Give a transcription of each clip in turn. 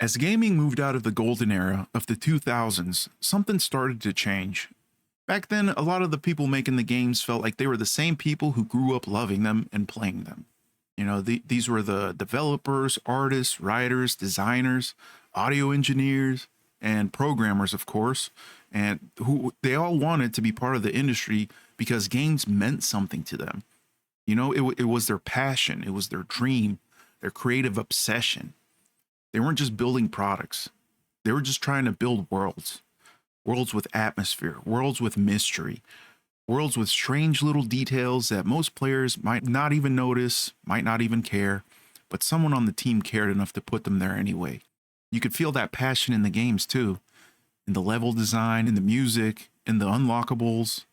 As gaming moved out of the golden era of the 2000s, something started to change. Back then, a lot of the people making the games felt like they were the same people who grew up loving them and playing them. These were the developers, artists, writers, designers, audio engineers, and programmers, of course, and who they all wanted to be part of the industry because games meant something to them. It was their passion, it was their dream, their creative obsession. They weren't just building products. They were just trying to build worlds. Worlds with atmosphere, worlds with mystery, worlds with strange little details that most players might not even notice, might not even care, but someone on the team cared enough to put them there anyway. You could feel that passion in the games too, in the level design, in the music, in the unlockables,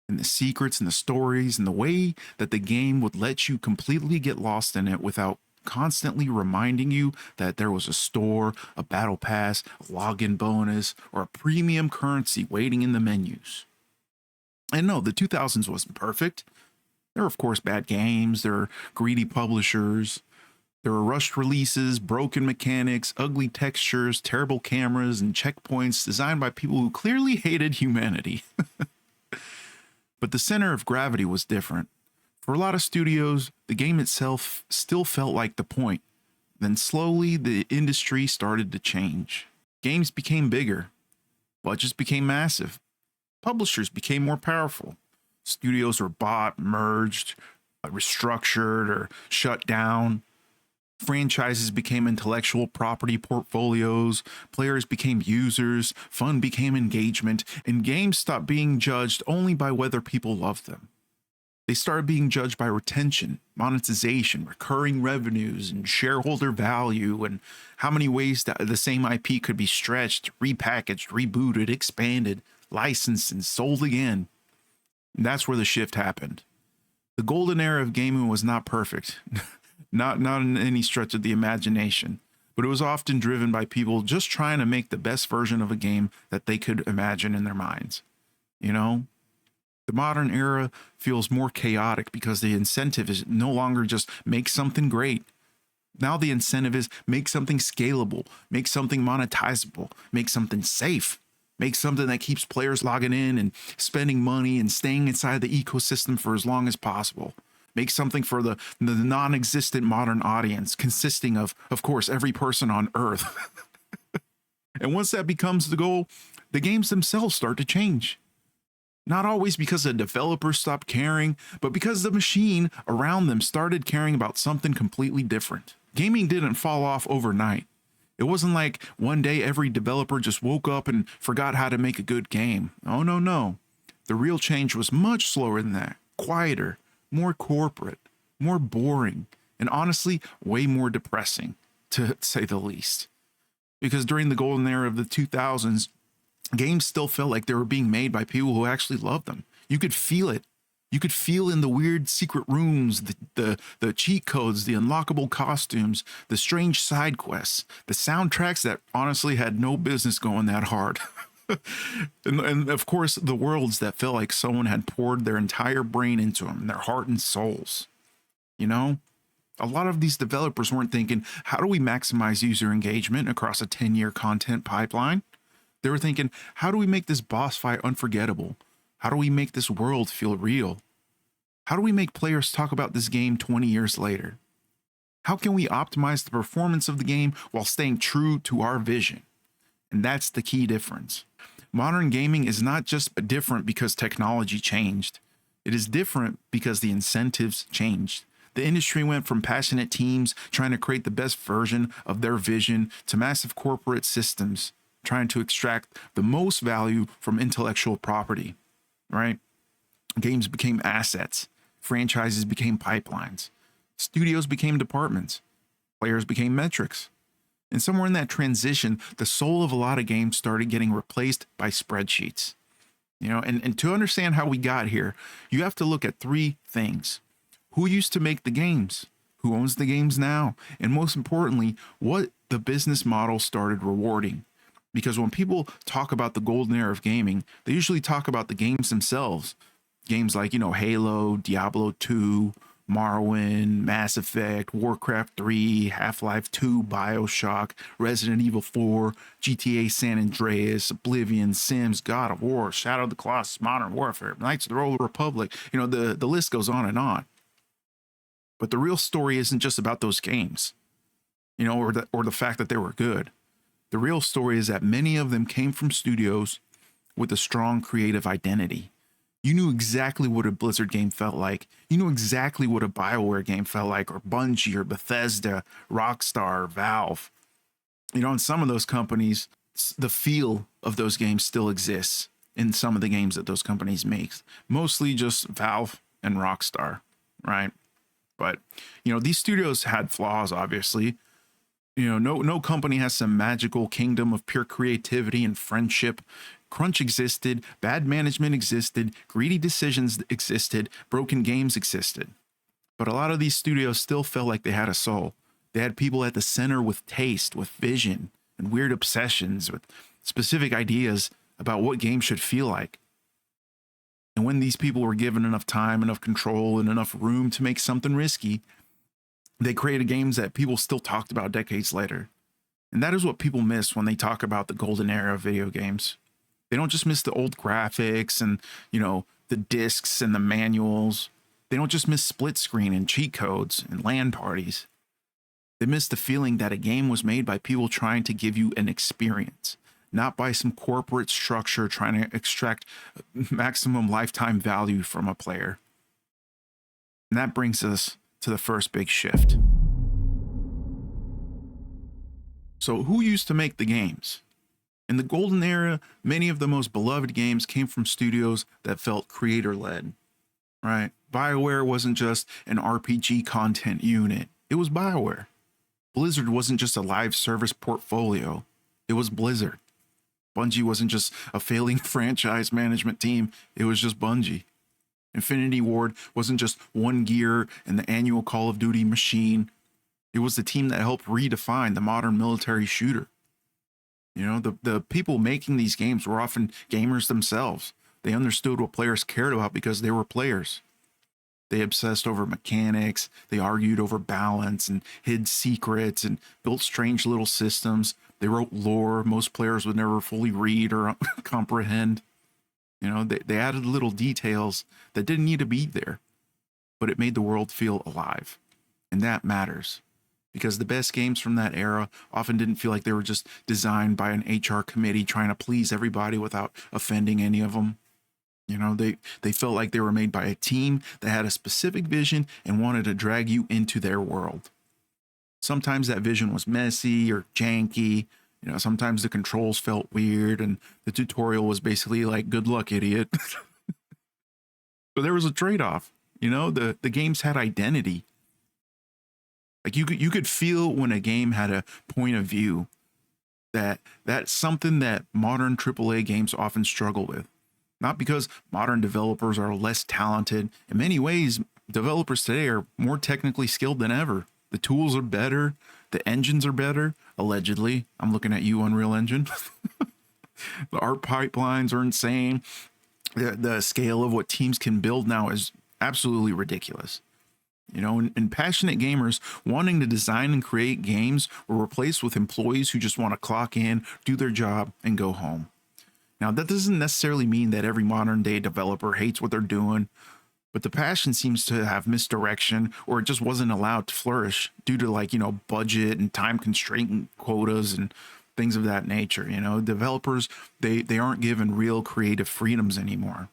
in the secrets and the stories, and the way that the game would let you completely get lost in it without constantly reminding you that there was a store, a battle pass, a login bonus, or a premium currency waiting in the menus. And no, the 2000s wasn't perfect. There were, of course, bad games, there were greedy publishers, there were rushed releases, broken mechanics, ugly textures, terrible cameras, and checkpoints designed by people who clearly hated humanity. But the center of gravity was different. For a lot of studios, the game itself still felt like the point. Then slowly, the industry started to change. Games became bigger. Budgets became massive. Publishers became more powerful. Studios were bought, merged, restructured, or shut down. Franchises became intellectual property portfolios. Players became users. Fun became engagement. And games stopped being judged only by whether people loved them. They started being judged by retention, monetization, recurring revenues, and shareholder value, and how many ways that the same IP could be stretched, repackaged, rebooted, expanded, licensed, and sold again. And that's where the shift happened. The golden era of gaming was not perfect, not in any stretch of the imagination, but it was often driven by people just trying to make the best version of a game that they could imagine in their minds. You know? The modern era feels more chaotic because the incentive is no longer just make something great. Now the incentive is make something scalable, make something monetizable, make something safe, make something that keeps players logging in and spending money and staying inside the ecosystem for as long as possible. Make something for the non-existent modern audience consisting of course, every person on Earth. And once that becomes the goal, the games themselves start to change. Not always because the developers stopped caring, but because the machine around them started caring about something completely different. Gaming didn't fall off overnight. It wasn't like one day every developer just woke up and forgot how to make a good game. Oh, no. The real change was much slower than that. Quieter, more corporate, more boring, and honestly, way more depressing, to say the least. Because during the golden era of the 2000s, games still felt like they were being made by people who actually loved them. You could feel it. You could feel in the weird secret rooms, the cheat codes, the unlockable costumes, the strange side quests, the soundtracks that honestly had no business going that hard. and of course, the worlds that felt like someone had poured their entire brain into them, their heart and souls. You know? A lot of these developers weren't thinking, how do we maximize user engagement across a 10-year content pipeline? They were thinking, how do we make this boss fight unforgettable? How do we make this world feel real? How do we make players talk about this game 20 years later? How can we optimize the performance of the game while staying true to our vision? And that's the key difference. Modern gaming is not just different because technology changed. It is different because the incentives changed. The industry went from passionate teams trying to create the best version of their vision to massive corporate systems trying to extract the most value from intellectual property, right? Games became assets. Franchises became pipelines. Studios became departments. Players became metrics. And somewhere in that transition, the soul of a lot of games started getting replaced by spreadsheets. And to understand how we got here, you have to look at three things. Who used to make the games? Who owns the games now? And most importantly, what the business model started rewarding. Because when people talk about the golden era of gaming, they usually talk about the games themselves. Games like, Halo, Diablo 2, Morrowind, Mass Effect, Warcraft 3, Half-Life 2, BioShock, Resident Evil 4, GTA San Andreas, Oblivion, Sims, God of War, Shadow of the Colossus, Modern Warfare, Knights of the Old Republic. The list goes on and on. But the real story isn't just about those games, or the fact that they were good. The real story is that many of them came from studios with a strong creative identity. You knew exactly what a Blizzard game felt like. You knew exactly what a BioWare game felt like, or Bungie, or Bethesda, Rockstar, Valve. In some of those companies, the feel of those games still exists in some of the games that those companies make. Mostly just Valve and Rockstar, right? But, these studios had flaws, obviously. No company has some magical kingdom of pure creativity and friendship. Crunch existed, bad management existed, greedy decisions existed, broken games existed. But a lot of these studios still felt like they had a soul. They had people at the center with taste, with vision, and weird obsessions, with specific ideas about what games should feel like. And when these people were given enough time, enough control, and enough room to make something risky, they created games that people still talked about decades later. And that is what people miss when they talk about the golden era of video games. They don't just miss the old graphics and, the discs and the manuals. They don't just miss split screen and cheat codes and LAN parties. They miss the feeling that a game was made by people trying to give you an experience, not by some corporate structure trying to extract maximum lifetime value from a player. And that brings us to the first big shift. So, who used to make the games? In the golden era, many of the most beloved games came from studios that felt creator-led, right? BioWare wasn't just an RPG content unit. It was BioWare. Blizzard wasn't just a live service portfolio. It was Blizzard. Bungie wasn't just a failing franchise management team. It was just Bungie. Infinity Ward wasn't just one gear and the annual Call of Duty machine. It was the team that helped redefine the modern military shooter. The people making these games were often gamers themselves. They understood what players cared about because they were players. They obsessed over mechanics, they argued over balance and hid secrets and built strange little systems. They wrote lore most players would never fully read or comprehend. They added little details that didn't need to be there, but it made the world feel alive. And that matters, because the best games from that era often didn't feel like they were just designed by an HR committee trying to please everybody without offending any of them. They felt like they were made by a team that had a specific vision and wanted to drag you into their world. Sometimes that vision was messy or janky. Sometimes the controls felt weird and the tutorial was basically like, good luck, idiot. But there was a trade-off. The games had identity. Like you could feel when a game had a point of view. That's something that modern AAA games often struggle with. Not because modern developers are less talented. In many ways, developers today are more technically skilled than ever. The tools are better. The engines are better, allegedly. I'm looking at you, Unreal Engine. The art pipelines are insane. The scale of what teams can build now is absolutely ridiculous. And passionate gamers wanting to design and create games were replaced with employees who just want to clock in, do their job, and go home. Now, that doesn't necessarily mean that every modern day developer hates what they're doing, but the passion seems to have misdirection, or it just wasn't allowed to flourish due to budget and time constraint quotas and things of that nature. Developers, they aren't given real creative freedoms anymore.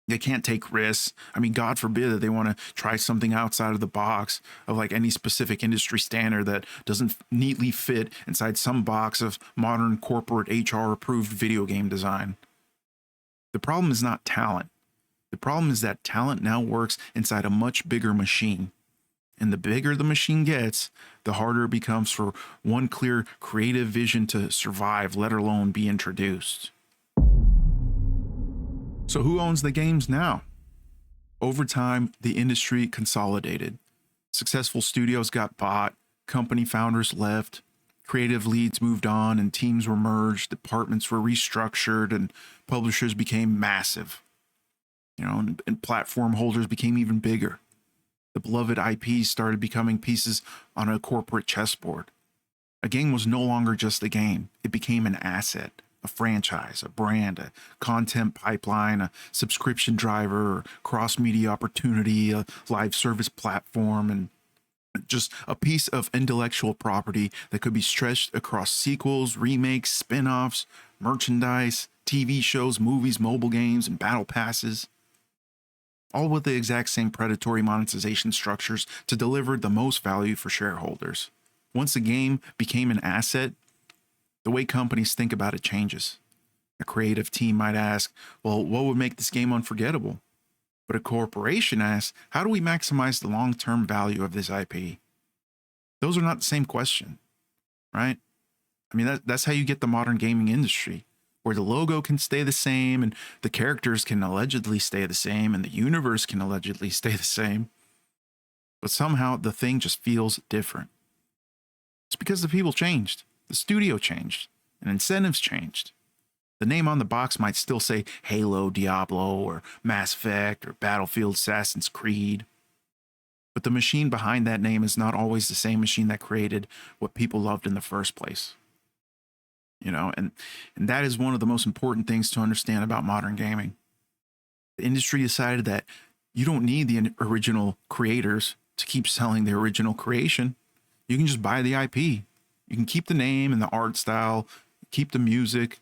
They can't take risks. I mean, God forbid that they want to try something outside of the box of any specific industry standard that doesn't neatly fit inside some box of modern corporate HR approved video game design. The problem is not talent. The problem is that talent now works inside a much bigger machine. And the bigger the machine gets, the harder it becomes for one clear creative vision to survive, let alone be introduced. So who owns the games now? Over time, the industry consolidated. Successful studios got bought, company founders left, creative leads moved on, and teams were merged, departments were restructured, and publishers became massive. And platform holders became even bigger. The beloved IPs started becoming pieces on a corporate chessboard. A game was no longer just a game. It became an asset, a franchise, a brand, a content pipeline, a subscription driver, cross-media opportunity, a live service platform, and just a piece of intellectual property that could be stretched across sequels, remakes, spin-offs, merchandise, TV shows, movies, mobile games, and battle passes, all with the exact same predatory monetization structures to deliver the most value for shareholders. Once a game became an asset, the way companies think about it changes. A creative team might ask, well, what would make this game unforgettable? But a corporation asks, how do we maximize the long-term value of this IP? Those are not the same question, right? I mean, that's how you get the modern gaming industry, where the logo can stay the same and the characters can allegedly stay the same and the universe can allegedly stay the same. But somehow the thing just feels different. It's because the people changed, the studio changed, and incentives changed. The name on the box might still say Halo, Diablo, or Mass Effect, or Battlefield, Assassin's Creed. But the machine behind that name is not always the same machine that created what people loved in the first place. You know, and that is one of the most important things to understand about modern gaming. The industry decided that you don't need the original creators to keep selling the original creation. You can just buy the IP. You can keep the name and the art style, keep the music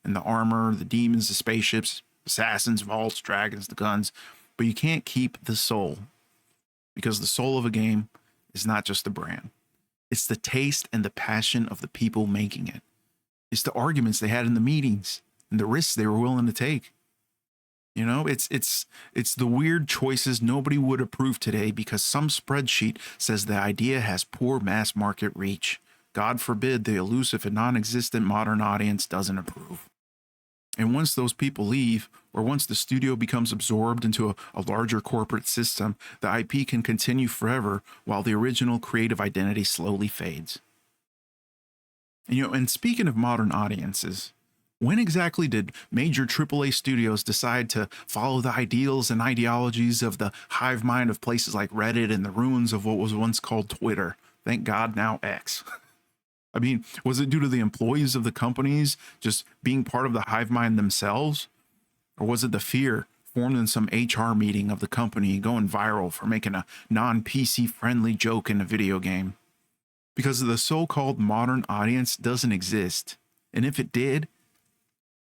and the armor, the demons, the spaceships, assassins, vaults, dragons, the guns, but you can't keep the soul, because the soul of a game is not just the brand. It's the taste and the passion of the people making it. It's the arguments they had in the meetings and the risks they were willing to take. You know, it's the weird choices nobody would approve today because some spreadsheet says the idea has poor mass market reach. God forbid the elusive and non-existent modern audience doesn't approve. And once those people leave, or once the studio becomes absorbed into a larger corporate system, the IP can continue forever while the original creative identity slowly fades. And, and speaking of modern audiences, when exactly did major AAA studios decide to follow the ideals and ideologies of the hive mind of places like Reddit and the ruins of what was once called Twitter? Thank God, now X. I mean, was it due to the employees of the companies just being part of the hive mind themselves? Or was it the fear formed in some HR meeting of the company going viral for making a non-PC friendly joke in a video game? Because the so-called modern audience doesn't exist. And if it did,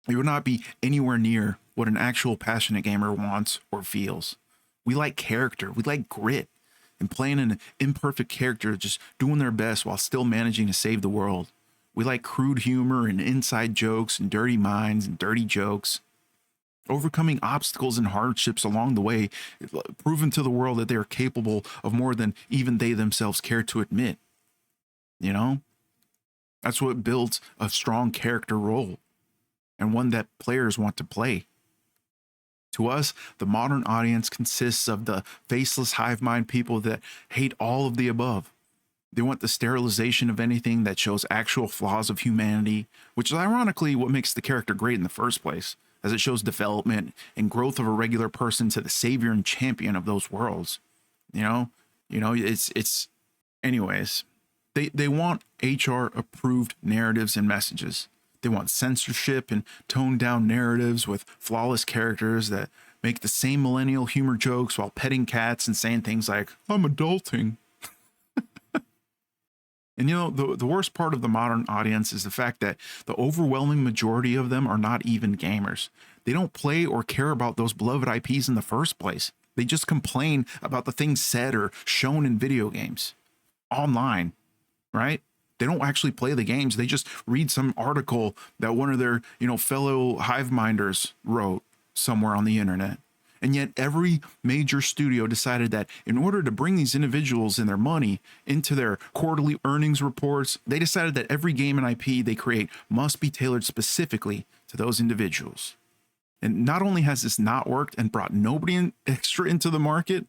it would not be anywhere near what an actual passionate gamer wants or feels. We like character, we like grit, and playing an imperfect character just doing their best while still managing to save the world. We like crude humor and inside jokes and dirty minds and dirty jokes. Overcoming obstacles and hardships along the way, proving to the world that they are capable of more than even they themselves care to admit. You know? That's what builds a strong character role, and one that players want to play. To us, the modern audience consists of the faceless hive mind people that hate all of the above. They want the sterilization of anything that shows actual flaws of humanity, which is ironically what makes the character great in the first place, as it shows development and growth of a regular person to the savior and champion of those worlds. It's anyways, they want HR approved narratives and messages. They want censorship and toned down narratives with flawless characters that make the same millennial humor jokes while petting cats and saying things like, I'm adulting. And the worst part of the modern audience is the fact that the overwhelming majority of them are not even gamers. They don't play or care about those beloved IPs in the first place. They just complain about the things said or shown in video games online, right? They don't actually play the games. They just read some article that one of their, fellow hive minders wrote somewhere on the internet. And yet every major studio decided that in order to bring these individuals and their money into their quarterly earnings reports, they decided that every game and IP they create must be tailored specifically to those individuals. And not only has this not worked and brought nobody extra into the market,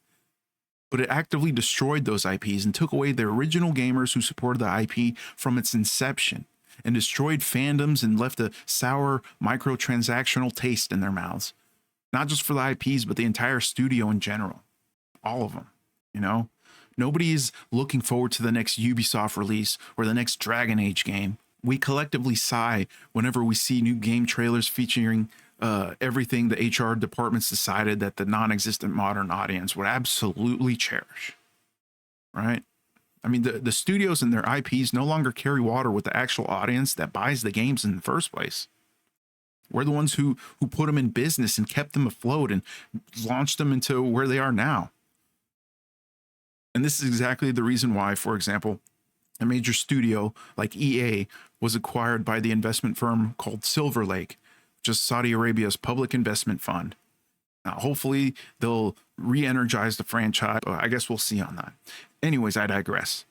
but it actively destroyed those IPs and took away the original gamers who supported the IP from its inception, and destroyed fandoms and left a sour microtransactional taste in their mouths. Not just for the IPs, but the entire studio in general. All of them. You know, nobody is looking forward to the next Ubisoft release or the next Dragon Age game. We collectively sigh whenever we see new game trailers featuring everything the HR departments decided that the non-existent modern audience would absolutely cherish, right? I mean, the studios and their IPs no longer carry water with the actual audience that buys the games in the first place. We're the ones who put them in business and kept them afloat and launched them into where they are now. And this is exactly the reason why, for example, a major studio like EA was acquired by the investment firm called Silver Lake, which is Saudi Arabia's public investment fund. Now, hopefully, they'll re-energize the franchise. I guess we'll see on that. Anyways, I digress.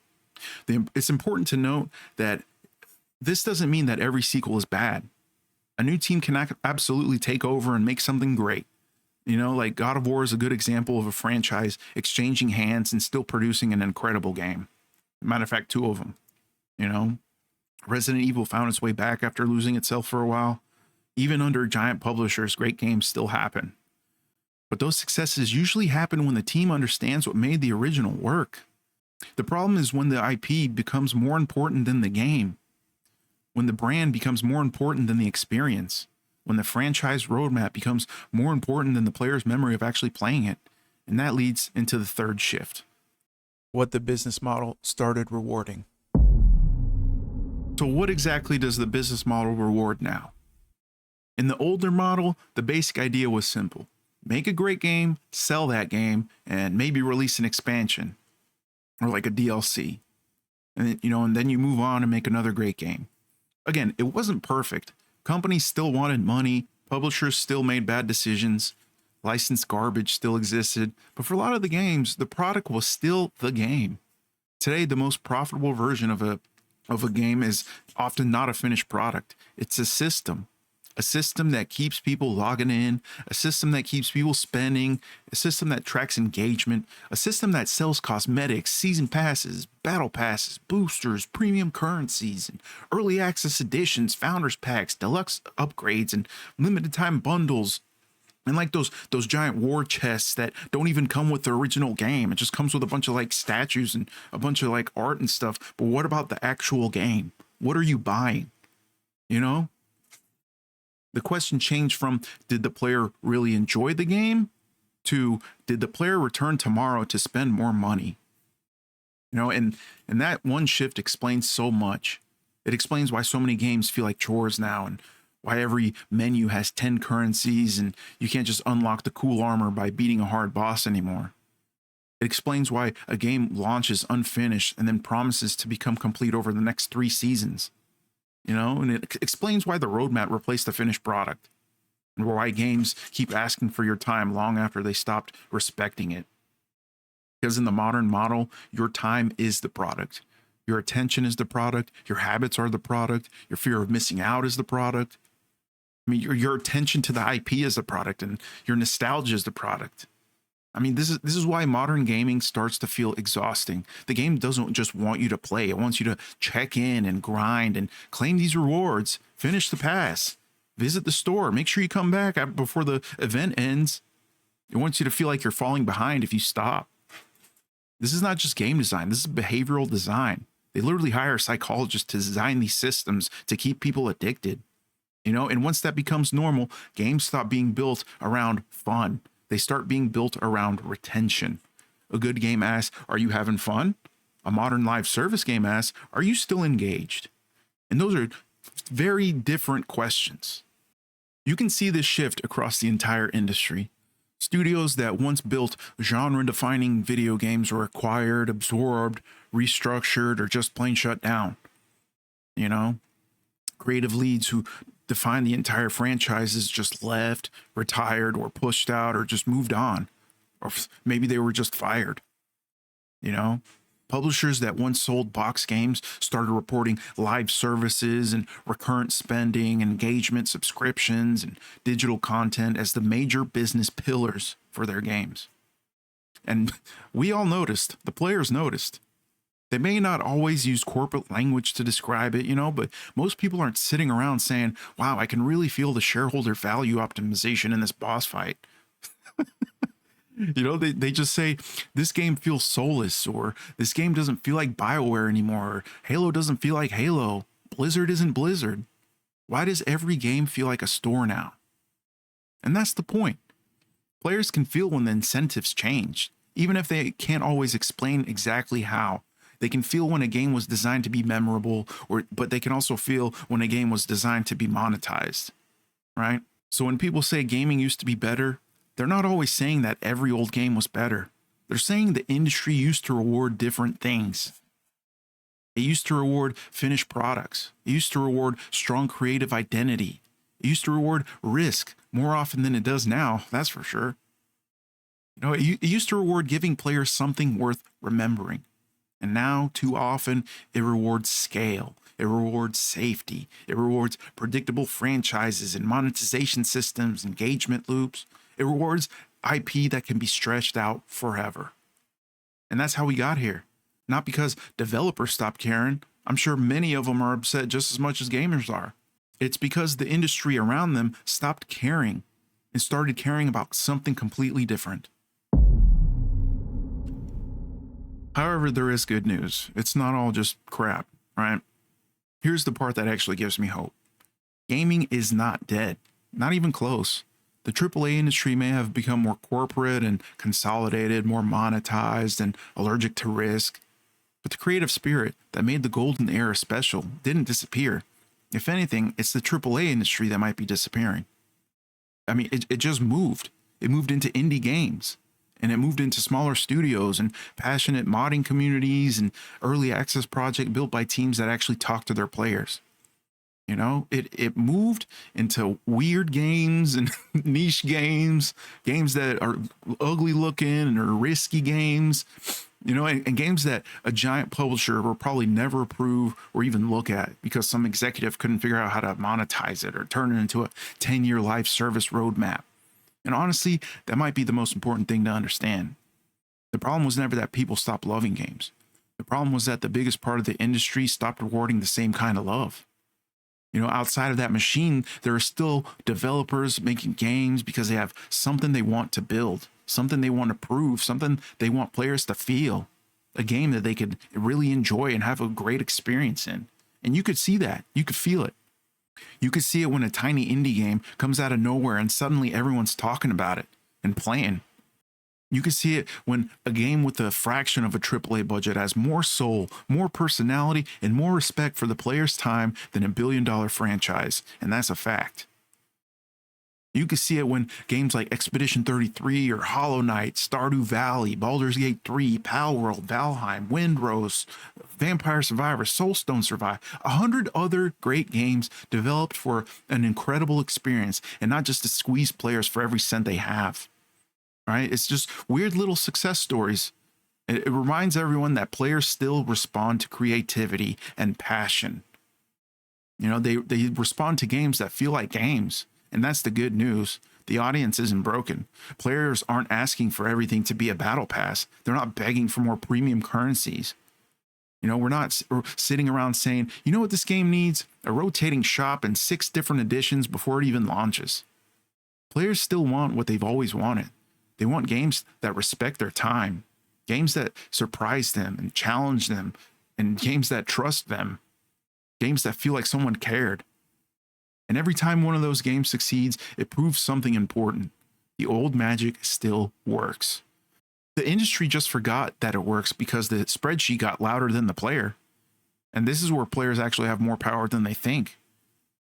It's important to note that this doesn't mean that every sequel is bad. A new team can absolutely take over and make something great. You know, like God of War is a good example of a franchise exchanging hands and still producing an incredible game. Matter of fact, two of them. You know, Resident Evil found its way back after losing itself for a while. Even under giant publishers, great games still happen. But those successes usually happen when the team understands what made the original work. The problem is when the IP becomes more important than the game. When the brand becomes more important than the experience, when the franchise roadmap becomes more important than the player's memory of actually playing it. And that leads into the third shift. What the business model started rewarding. So what exactly does the business model reward now? In the older model, the basic idea was simple. Make a great game, sell that game, and maybe release an expansion or like a DLC. And then you move on and make another great game. Again, it wasn't perfect. Companies still wanted money, publishers still made bad decisions, licensed garbage still existed, but for a lot of the games, the product was still the game. Today, the most profitable version of a game is often not a finished product. It's a system that keeps people logging in, a system that keeps people spending, a system that tracks engagement, a system that sells cosmetics, season passes, battle passes, boosters, premium currencies, and early access editions, founders packs, deluxe upgrades, and limited time bundles. And like those giant war chests that don't even come with the original game. It just comes with a bunch of like statues and a bunch of like art and stuff. But what about the actual game? What are you buying? You know? The question changed from, did the player really enjoy the game, to did the player return tomorrow to spend more money? You know, and that one shift explains so much. It explains why so many games feel like chores now, and why every menu has 10 currencies and you can't just unlock the cool armor by beating a hard boss anymore. It explains why a game launches unfinished and then promises to become complete over the next 3 seasons. You know, and it explains why the roadmap replaced the finished product, and why games keep asking for your time long after they stopped respecting it. Because in the modern model, your time is the product. Your attention is the product. Your habits are the product. Your fear of missing out is the product. I mean, your attention to the IP is the product, and your nostalgia is the product. I mean, this is why modern gaming starts to feel exhausting. The game doesn't just want you to play. It wants you to check in and grind and claim these rewards, finish the pass, visit the store, make sure you come back before the event ends. It wants you to feel like you're falling behind if you stop. This is not just game design. This is behavioral design. They literally hire psychologists to design these systems to keep people addicted. You know, and once that becomes normal, games stop being built around fun. They start being built around retention. A good game asks, are you having fun? A modern live service game asks, are you still engaged? And those are very different questions. You can see this shift across the entire industry. Studios that once built genre-defining video games were acquired, absorbed, restructured, or just plain shut down. You know, creative leads who define the entire franchises just left, retired, or pushed out, or just moved on. Or maybe they were just fired. You know, publishers that once sold box games started reporting live services and recurrent spending, engagement, subscriptions, and digital content as the major business pillars for their games. And we all noticed, the players noticed. They may not always use corporate language to describe it, you know, but most people aren't sitting around saying, wow, I can really feel the shareholder value optimization in this boss fight. They just say this game feels soulless, or this game doesn't feel like BioWare anymore, or Halo doesn't feel like Halo. Blizzard isn't Blizzard. Why does every game feel like a store now? And that's the point. Players can feel when the incentives change, even if they can't always explain exactly how. They can feel when a game was designed to be memorable, but they can also feel when a game was designed to be monetized, right? So when people say gaming used to be better, they're not always saying that every old game was better. They're saying the industry used to reward different things. It used to reward finished products. It used to reward strong creative identity. It used to reward risk more often than it does now, that's for sure. It used to reward giving players something worth remembering. And now, too often, it rewards scale. It rewards safety. It rewards predictable franchises and monetization systems, engagement loops. It rewards IP that can be stretched out forever. And that's how we got here. Not because developers stopped caring. I'm sure many of them are upset just as much as gamers are. It's because the industry around them stopped caring and started caring about something completely different. However, there is good news. It's not all just crap, right? Here's the part that actually gives me hope. Gaming is not dead, not even close. The AAA industry may have become more corporate and consolidated, more monetized and allergic to risk, but the creative spirit that made the golden era special didn't disappear. If anything, it's the AAA industry that might be disappearing. I mean, it just moved. It moved into indie games. And it moved into smaller studios and passionate modding communities and early access projects built by teams that actually talk to their players. It moved into weird games and niche games that are ugly looking and are risky games, and games that a giant publisher will probably never approve or even look at because some executive couldn't figure out how to monetize it or turn it into a 10-year live service roadmap. And honestly, that might be the most important thing to understand. The problem was never that people stopped loving games. The problem was that the biggest part of the industry stopped rewarding the same kind of love. Outside of that machine, there are still developers making games because they have something they want to build, something they want to prove, something they want players to feel, a game that they could really enjoy and have a great experience in. And you could see that. You could feel it. You could see it when a tiny indie game comes out of nowhere and suddenly everyone's talking about it and playing. You could see it when a game with a fraction of a AAA budget has more soul, more personality, and more respect for the player's time than a billion-dollar franchise, and that's a fact. You could see it when games like Expedition 33 or Hollow Knight, Stardew Valley, Baldur's Gate 3, Palworld, Valheim, Windrose, Vampire Survivor, Soulstone Survive, 100 other great games developed for an incredible experience and not just to squeeze players for every cent they have. Right? It's just weird little success stories. It reminds everyone that players still respond to creativity and passion. They respond to games that feel like games. And that's the good news. The audience isn't broken. Players aren't asking for everything to be a battle pass. They're not begging for more premium currencies. We're not sitting around saying, you know what this game needs? A rotating shop and 6 different editions before it even launches. Players still want what they've always wanted. They want games that respect their time, games that surprise them and challenge them, and games that trust them, games that feel like someone cared. And every time one of those games succeeds, it proves something important. The old magic still works. The industry just forgot that it works because the spreadsheet got louder than the player. And this is where players actually have more power than they think,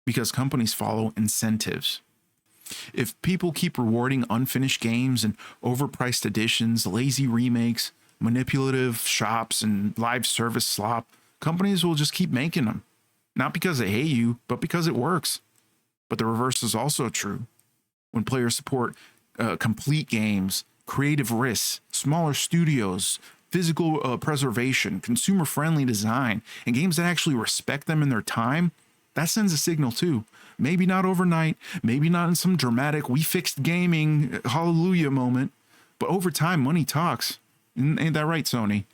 because companies follow incentives. If people keep rewarding unfinished games and overpriced editions, lazy remakes, manipulative shops, and live service slop, companies will just keep making them. Not because they hate you, but because it works. But the reverse is also true. When players support complete games, creative risks, smaller studios, physical preservation, consumer-friendly design, and games that actually respect them and their time, that sends a signal too. Maybe not overnight, maybe not in some dramatic "we fixed gaming" hallelujah moment, but over time, money talks. Ain't that right, Sony?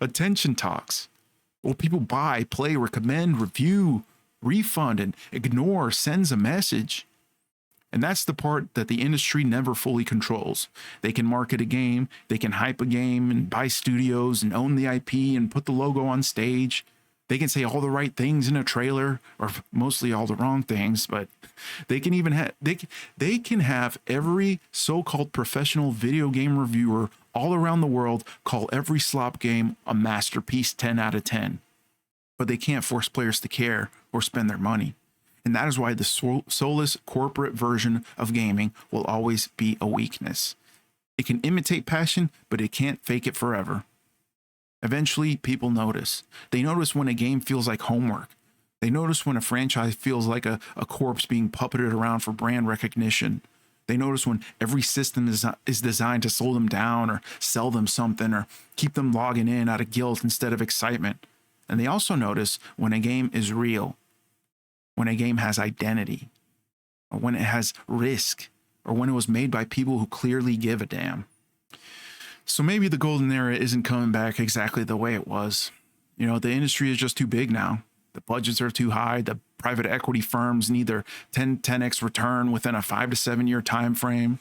Attention talks. What people buy, play, recommend, review, refund, and ignore sends a message. And that's the part that the industry never fully controls. They can market a game, they can hype a game and buy studios and own the IP and put the logo on stage. They can say all the right things in a trailer, or mostly all the wrong things, but they can even they can have every so-called professional video game reviewer all around the world call every slop game a masterpiece 10 out of 10. But they can't force players to care or spend their money. And that is why the soulless corporate version of gaming will always be a weakness. It can imitate passion, but it can't fake it forever. Eventually, people notice. They notice when a game feels like homework. They notice when a franchise feels like a corpse being puppeted around for brand recognition. They notice when every system is designed to slow them down or sell them something or keep them logging in out of guilt instead of excitement. And they also notice when a game is real, when a game has identity, or when it has risk, or when it was made by people who clearly give a damn. So maybe the golden era isn't coming back exactly the way it was. You know, the industry is just too big now. The budgets are too high. The private equity firms need their 10x return within a 5 to 7 year time frame.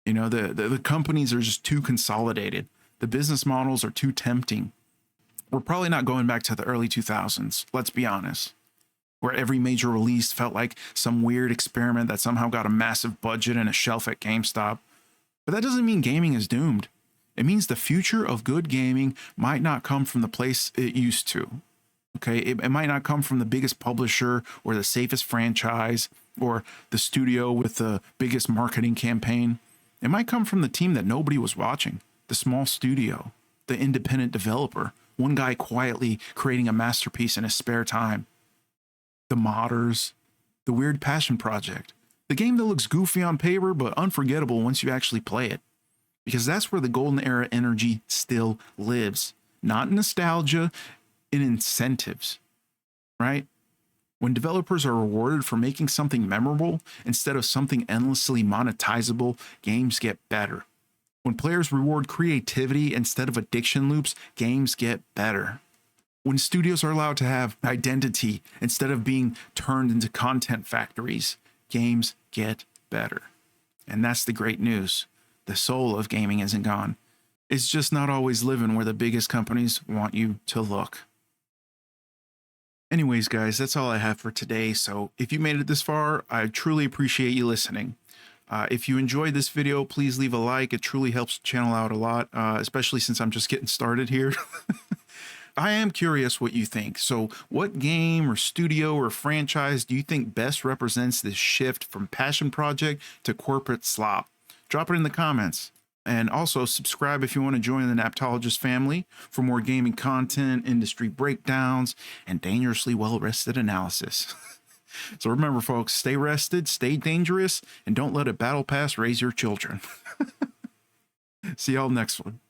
You know, the companies are just too consolidated. The business models are too tempting. We're probably not going back to the early 2000s, let's be honest, where every major release felt like some weird experiment that somehow got a massive budget and a shelf at GameStop. But that doesn't mean gaming is doomed. It means the future of good gaming might not come from the place it used to. Okay, it might not come from the biggest publisher or the safest franchise or the studio with the biggest marketing campaign. It might come from the team that nobody was watching, the small studio, the independent developer, one guy quietly creating a masterpiece in his spare time. The modders, the weird passion project, the game that looks goofy on paper but unforgettable once you actually play it. Because that's where the golden era energy still lives. Not in nostalgia, in incentives, right? When developers are rewarded for making something memorable instead of something endlessly monetizable, games get better. When players reward creativity instead of addiction loops, games get better. When studios are allowed to have identity instead of being turned into content factories, games get better. And that's the great news. The soul of gaming isn't gone. It's just not always living where the biggest companies want you to look. Anyways, guys, that's all I have for today. So if you made it this far, I truly appreciate you listening. If you enjoyed this video, please leave a like. It truly helps the channel out a lot, especially since I'm just getting started here. I am curious what you think. So what game or studio or franchise do you think best represents this shift from passion project to corporate slop? Drop it in the comments. And also subscribe if you want to join the Naptologist family for more gaming content, industry breakdowns, and dangerously well-rested analysis. So remember, folks, stay rested, stay dangerous, and don't let a battle pass raise your children. See y'all next one.